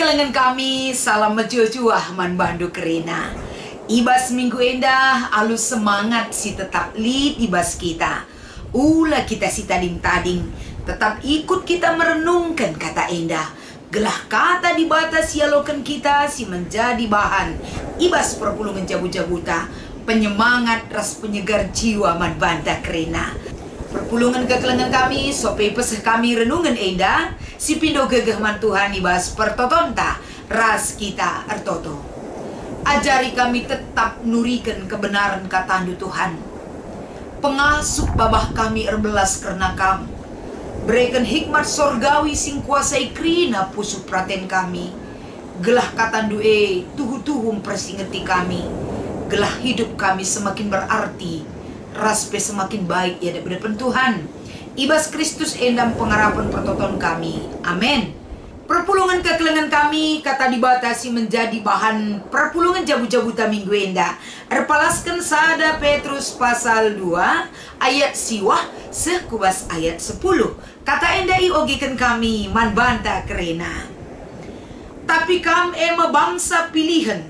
kekelengan kami, salam mejuah man bandu kerina. Ibas minggu endah, alus semangat si tetap lid ibas kita. Ula kita si tading-tading, tetap ikut kita merenungkan kata endah. Gelah kata di batas sialokan kita si menjadi bahan. Ibas perpulungan jabu-jabuta, penyemangat ras penyegar jiwa man banda kerina. Perpulungan kekelengan kami, sope peseh kami renungan endah, si pindo gegeh man Tuhan ibas pertotonta, ras kita ertoto. Ajari kami tetap nurikan kebenaran katandu Tuhan. Pengasuh babah kami erbelas karena kamu. Berikan hikmat sorgawi sing kuasai krina pusu praten kami. Gelah katandu tuhu-tuhum persingeti kami. Gelah hidup kami semakin berarti. Raspe semakin baik ya daripada Tuhan. Ibas Kristus endam pengharapan pertoton kami. Amin. Perpulungan kekelengan kami kata dibatasi menjadi bahan perpulungan jabu-jabuta minggu endah. Erpalaskan sada Petrus pasal 2 ayat siwah sekubas ayat 10. Kata endah iogikan kami man banta kerena. Tapi kam ema bangsa pilihan,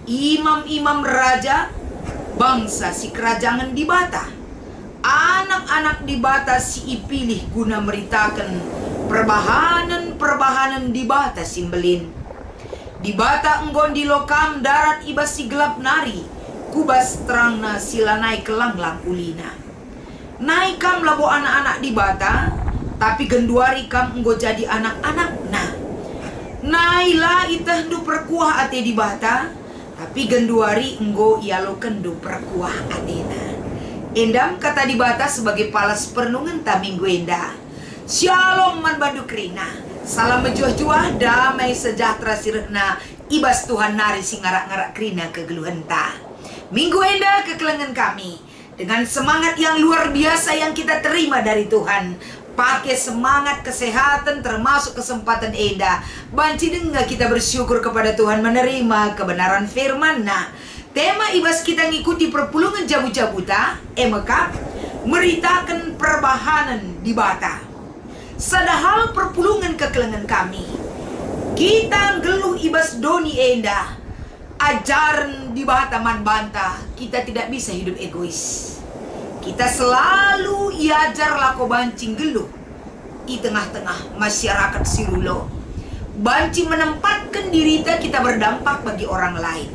imam-imam raja, bangsa si kerajaan di bata. Anak-anak di bata si ipilih guna meritakan perbahanan di bata simbelin. Di bata enggon di lokam darat ibas si gelap nari, kubas terangna sila naik kelanglang ulina. Naik kam labo anak-anak di bata, tapi genduari kam enggo jadi anak-anak nah. Naila itah du perkuah ate di bata, tapi genduari enggo ialo kendu perkuah atena. Endam kata di bata sebagai palas pernungan ta minggu endah. Shalom man bandu krina. Salam mejuah-juah damai sejahtera sirna. Ibas Tuhan nari singarak-ngarak krina kegeluhenta. Minggu endah kekelengan kami. Dengan semangat yang luar biasa yang kita terima dari Tuhan. Pakai semangat kesehatan termasuk kesempatan endah. Banci dengar kita bersyukur kepada Tuhan menerima kebenaran firman. Nah, tema ibas kita ngikuti perpulungan jabu-jabuta. Emekap meritakan perbahanan di bata. Sadahal perpulungan kekelengan kami. Kita geluh ibas doni endah. Ajaran di bata man banta. Kita tidak bisa hidup egois. Kita selalu iajar lako bancing geluh di tengah-tengah masyarakat sirulo. Banci menempatkan diri kita berdampak bagi orang lain.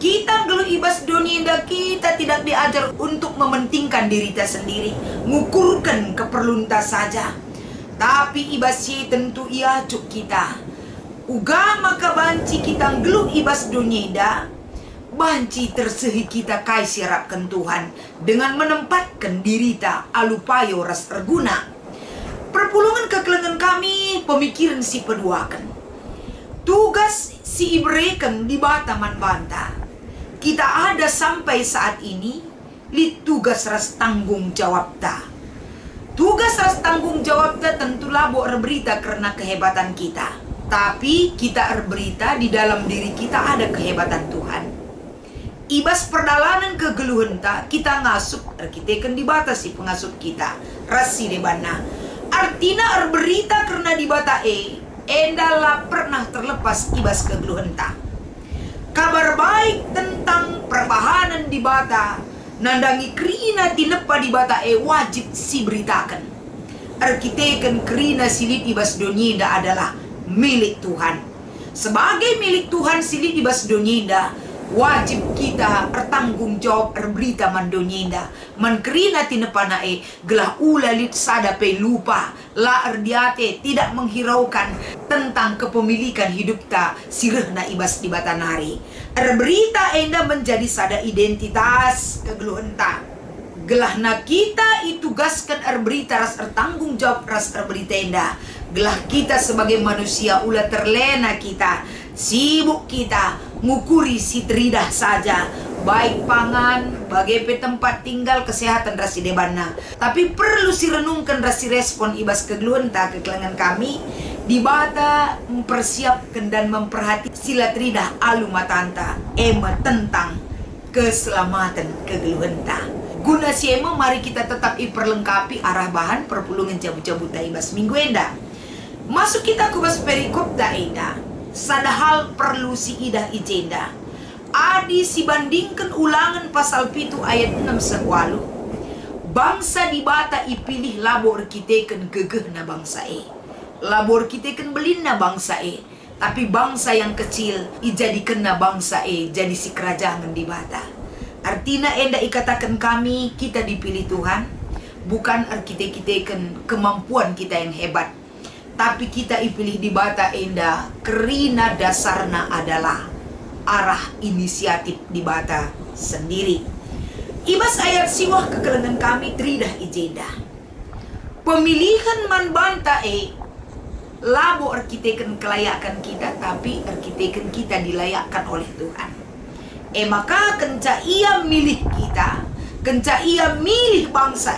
Kita geluh ibas dunia kita tidak diajar untuk mementingkan diri kita sendiri, ngukurkan keperluan kita saja. Tapi ibas tentu ia cuk kita. Uga maka banci kita geluh ibas dunia banci tersehi kita kai sirapkan Tuhan dengan menempatkan diri ta alupayo ras terguna. Perpulungan kekelengan kami pemikiran si peduakan. Tugas si ibrekan di bataman banta. Kita ada sampai saat ini li tugas ras tanggung jawab ta. Tugas ras tanggung jawab ta tentu labo berita karena kehebatan kita. Tapi kita berita di dalam diri kita ada kehebatan Tuhan. Ibas perdalanan kegeluhan ta kita ngasup arkiteken dibatasi pengasup kita rasi debana. Artina berita karena dibata endala pernah terlepas ibas kegeluhan ta. Kabar baik tentang perbahanan di bata nandangi krina tinepa di bata wajib si beritakan. Arkiteken krina silit ibas donyinda adalah milik Tuhan. Sebagai milik Tuhan silit ibas donyinda wajib kita bertanggung jawab berita mandonyinda mankrina tinepana gelah ulalit sadape lupa la erdiate tidak menghiraukan tentang kepemilikan hidup ta sirehna ibas di batanari berita enda menjadi sada identitas kegeluhenta gelahna kita itugaskan berita ras tanggung jawab ras berita enda gelah kita sebagai manusia ulah terlena kita sibuk kita ngukuri si teridah saja baik pangan bagai tempat tinggal kesehatan rasi debana tapi perlu si renungkan rasi respon ibas kegeluhan tak kekelengan kami di bata mempersiapkan dan memperhati sila teridah alu matanta ema tentang keselamatan kegeluhan ta guna si ema mari kita tetap iperlengkapi arah bahan perpulungan jabu-jabuta ibas minggu endah masuk kita kubas perikop da endah sadahal perlu si idah ijenda. Adi si bandingkan Ulangan pasal 7 ayat 6 sewalu. Bangsa di bata ipilih labor kiteken gegeh na bangsa labor kiteken belin na bangsa tapi bangsa yang kecil ijadikan na bangsa jadi si kerajaan di bata. Artinya enda ikatakan kami kita dipilih Tuhan, bukan arkite-kiteken kemampuan kita yang hebat, tapi kita ipilih di bata enda kerina dasarna adalah arah inisiatif di bata sendiri. Ibas ayat siwah kekelengan kami tridah ijeda. Pemilihan man banta labo arkiteken kelayakan kita, tapi arkiteken kita dilayakkan oleh Tuhan. Maka kenca ia milih kita, kenca ia milih bangsa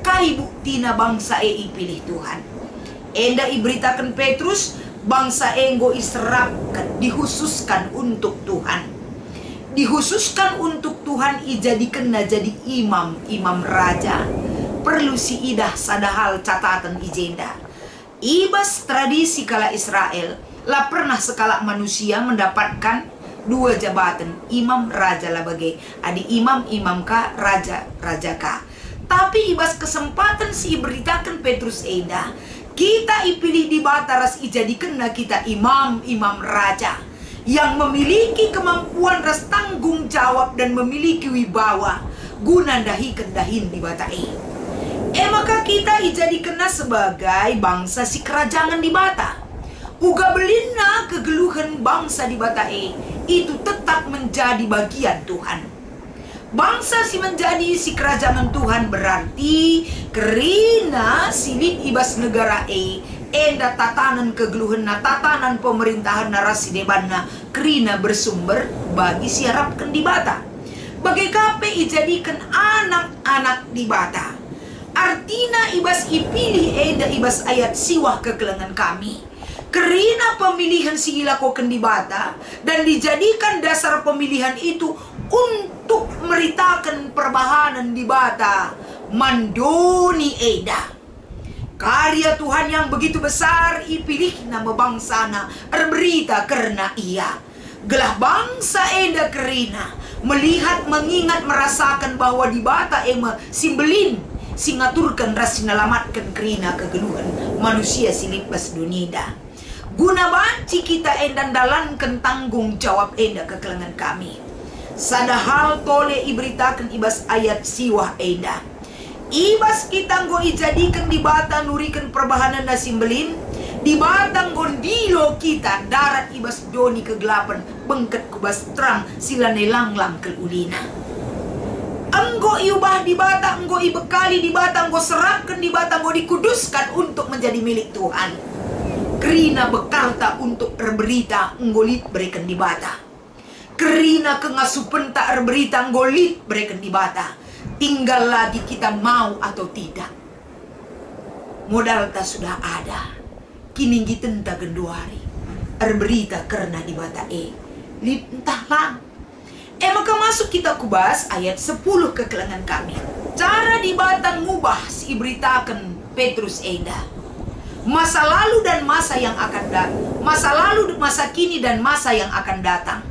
kai buktina bangsa ipilih Tuhan. Enda iberitakan Petrus, bangsa enggo iserapkan, dihususkan untuk Tuhan. Dihususkan untuk Tuhan ijadikan na jadi imam raja. Perlu si idah sadahal catatan ijenda. Ibas tradisi kala Israel lah pernah sekala manusia mendapatkan 2 jabatan, imam raja lah bagai adi imam ka raja ka. Tapi ibas kesempatan si beritakan Petrus eda, kita ipilih di bataras ijadikan na kita imam raja yang memiliki kemampuan ras tanggung jawab dan memiliki wibawa guna dahin di bata maka kita ijadikan sebagai bangsa si kerajaan di bata. Uga belina kegeluhan bangsa di bata itu tetap menjadi bagian Tuhan. Bangsa si menjadi si kerajaan Tuhan berarti kerina silit ibas negara enda tatanan kegeluhan na tatanan pemerintahan narasi debanna kerina bersumber bagi siarapkan di bata. Bagai kape ijadikan anak-anak di bata. Artina ibas ipilih enda ibas ayat siwah kekelengan kami. Kerina pemilihan si ilakoken di bata dan dijadikan dasar pemilihan itu untuk meritakan perbahanan di bata mandoni eda. Karya Tuhan yang begitu besar ipilih nama bangsana berita karena ia. Gelah bangsa eda kerina melihat, mengingat, merasakan bahwa di bata simbelin singaturkan ras sinalamatkan kerina kegeluhan manusia silipbas dunida. Guna banci kita endan dalankan tanggung jawab enda kekelengan kami. Sadahal tole iberitakan ibas ayat siwah enda. Ibas kita nggo ijadikan di bata nurikan perbahanan na simbelin. Di batang gondilo kita darat ibas doni kegelapan bengket kubas terang sila nelanglang kelulina. Enggo iubah di bata, enggo ibekali di bata, enggo serapkan di bata, enggo dikuduskan untuk menjadi milik Tuhan. Kerina bekalta untuk berberita nggolit berikan di bata. Kerina kengasupen tak berberita nggolit berikan di bata. Tinggal lagi kita mau atau tidak. Modal tak sudah ada. Kini kita tak genduari. Berberita karena di bata lit entahlah. Maka masuk kita kubas ayat 10 kekelengan kami. Cara di bata ngubah si beritakan Petrus eda. Masa lalu dan masa yang akan datang. Masa lalu, masa kini dan masa yang akan datang.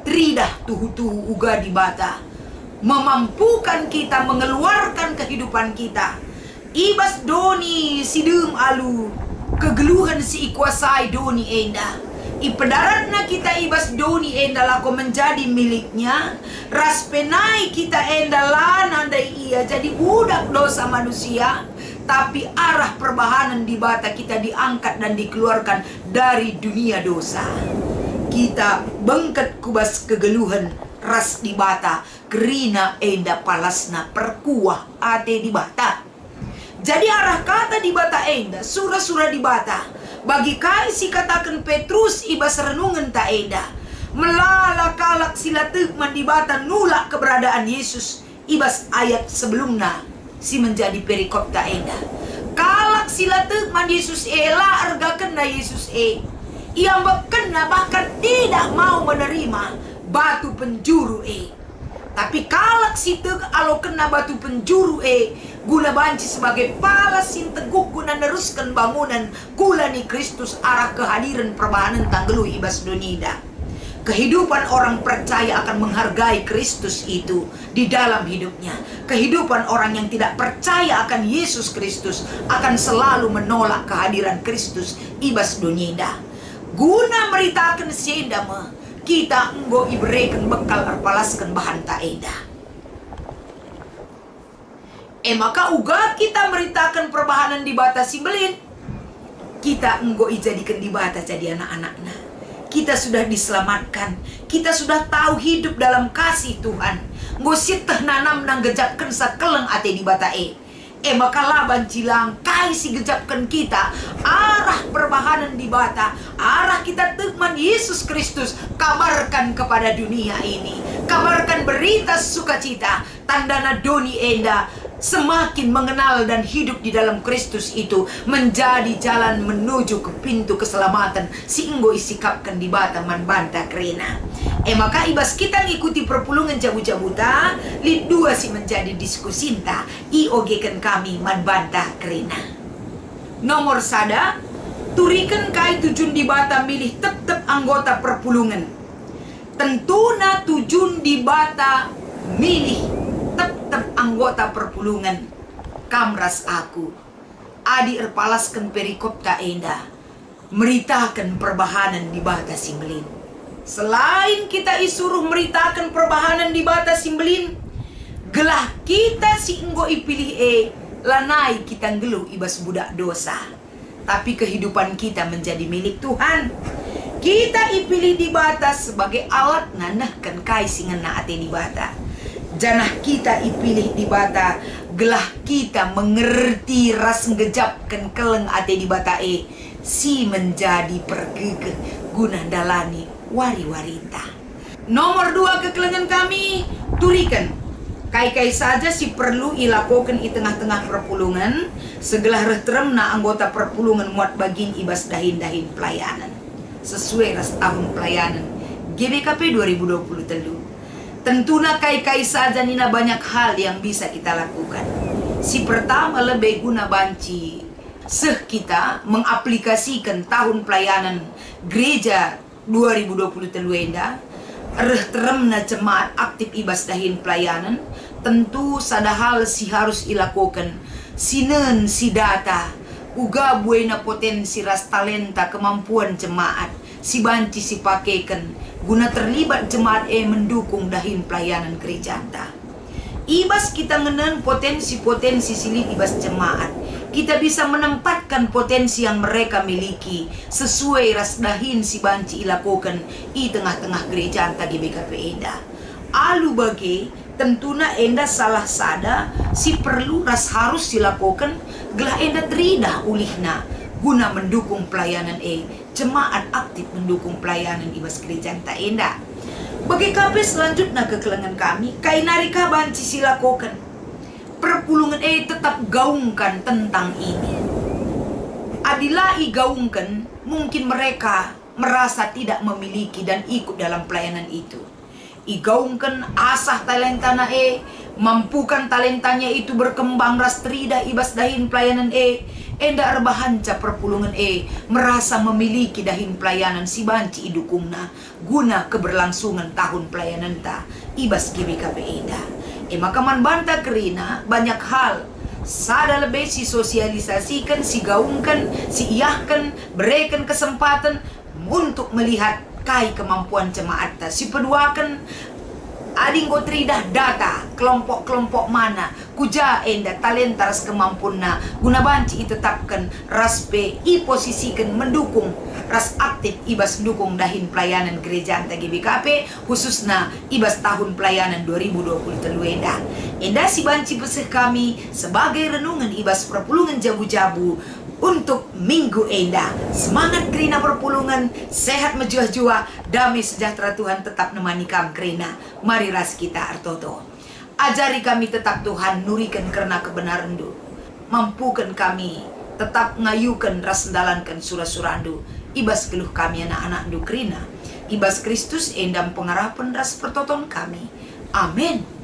Tridah tuhu-tuhu uga di bata. Memampukan kita mengeluarkan kehidupan kita. Ibas doni sidum alu. Kegeluhan si ikuasai doni enda. Ipedaratna kita ibas doni enda lako menjadi miliknya. Raspenai kita enda lana andai ia jadi budak dosa manusia. Tapi arah perbahanan di bata kita diangkat dan dikeluarkan dari dunia dosa. Kita bengket kubas kegeluhan ras di bata. Kerina enda palasna perkuah ate di bata. Jadi arah kata di bata enda, surah-surah di bata. Bagi kai si katakan Petrus ibas renungan ta enda. Melala kalak silatuk man di bata nulak keberadaan Yesus. Ibas ayat sebelumnya. Si menjadi perikop tak enda. Kalak silatuk man Yesus la argakan na Yesus Ia bekena bahkan tidak mau menerima batu penjuru Tapi kalak situ alo kena batu penjuru guna banci sebagai pala sin teguh guna neruskan bangunan gula ni Kristus arah kehadiran perbahanan tanggelu ibas donida. Kehidupan orang percaya akan menghargai Kristus itu di dalam hidupnya. Kehidupan orang yang tidak percaya akan Yesus Kristus akan selalu menolak kehadiran Kristus ibas donida. Guna meritakan siendama kita enggo iberikan bekal arpalaskan bahan taeda. Maka uga kita meritakan perbahanan di bata Simbelin. Kita enggo ijadikan di bata jadi anak-anaknya. Kita sudah diselamatkan. Kita sudah tahu hidup dalam kasih Tuhan. Enggo siteh nanam nang gejapkan sakeleng ate di bata maka laban cilang kai si gejapkan kita arah perbahanan di bata, arah kita teman Yesus Kristus. Kabarkan kepada dunia ini, kabarkan berita sukacita, tandana doni enda semakin mengenal dan hidup di dalam Kristus itu menjadi jalan menuju ke pintu keselamatan si enggo isikapkan di bata man banta krena. Maka ibas kita ngikuti perpulungan jabu-jabuta lid dua si menjadi diskusinta iogekan kami man banta krena. Nomor sada turikan kai tujun di bata milih tetap anggota perpulungan. Tentuna tujun di bata milih tetap anggota perpulungan. Kamras aku adi erpalaskan perikopta enda meritakan perbahanan di bata Simbelin. Selain kita isuruh meritakan perbahanan di bata Simbelin, gelah kita si enggo ipilih lanai kita ngeluh ibas budak dosa. Tapi kehidupan kita menjadi milik Tuhan. Kita ipilih di bata sebagai alat nganahkan kai si ngena ate di bata. Janah kita ipilih di bata gelah kita mengerti ras ngejapkan keleng ate di bata si menjadi pergegeh guna dalani wari-warita. Nomor dua kekelengan kami turikan kai-kai saja si perlu ilakokan i tengah-tengah perpulungan segelah retremna anggota perpulungan muat bagin ibas dahin-dahin pelayanan sesuai ras tahun pelayanan GBKP 2023. Tentunya kai-kai saja nina banyak hal yang bisa kita lakukan. Si pertama lebih guna banci kita mengaplikasikan tahun pelayanan gereja 2023 enda teremna jemaat aktif ibas dahin pelayanan. Tentu sada hal si harus ilakukan sinen si data uga buena potensi ras talenta kemampuan jemaat si banci si pakaikan guna terlibat jemaat mendukung dahin pelayanan gereja anta. Ibas kita ngenen potensi-potensi silit ibas jemaat. Kita bisa menempatkan potensi yang mereka miliki sesuai ras dahin si banci ilakukan i tengah-tengah gereja anta GBKP enda. Alu bagi tentuna enda salah sada si perlu ras harus dilakukan gelah enda terida ulihna guna mendukung pelayanan jemaat aktif mendukung pelayanan ibas gereja anta enda. Bagi KP selanjutnya kekelengan kami kai narika banci silakokan perpulungan tetap gaungkan tentang ini. Adila gaungkan mungkin mereka merasa tidak memiliki dan ikut dalam pelayanan itu. Igaungkan asah talentana mampukan talentanya itu berkembang ras trida ibas dahin pelayanan enda erbahanca perpulungan merasa memiliki dahin pelayanan si banci idukungna guna keberlangsungan tahun pelayanan ta ibas GBKP enda. Maka man banta kerina banyak hal sada lebih si sosialisasikan, si gaungkan, si iyahkan, berikan kesempatan untuk melihat kai kemampuan jemaat ta. Si peduakan ading gotridah data kelompok-kelompok mana kuja enda talenta ras kemampunna guna banci itetapkan ras i posisikan mendukung ras aktif ibas mendukung dahin pelayanan gereja anta GBKP khususnya ibas tahun pelayanan 2023 enda si banci besih kami sebagai renungan ibas perpulungan jabu-jabu untuk minggu enda. Semangat kerina perpulungan, sehat menjua-jua, damai sejahtera Tuhan tetap nemani kami kerina. Mari ras kita artoto. Ajari kami tetap Tuhan nurikan karena kebenaran du. Mampukan kami tetap ngayukan ras sendalankan surah-surandu. Ibas geluh kami anak-anak du kerina. Ibas Kristus endam pengarapan ras pertoton kami. Amin.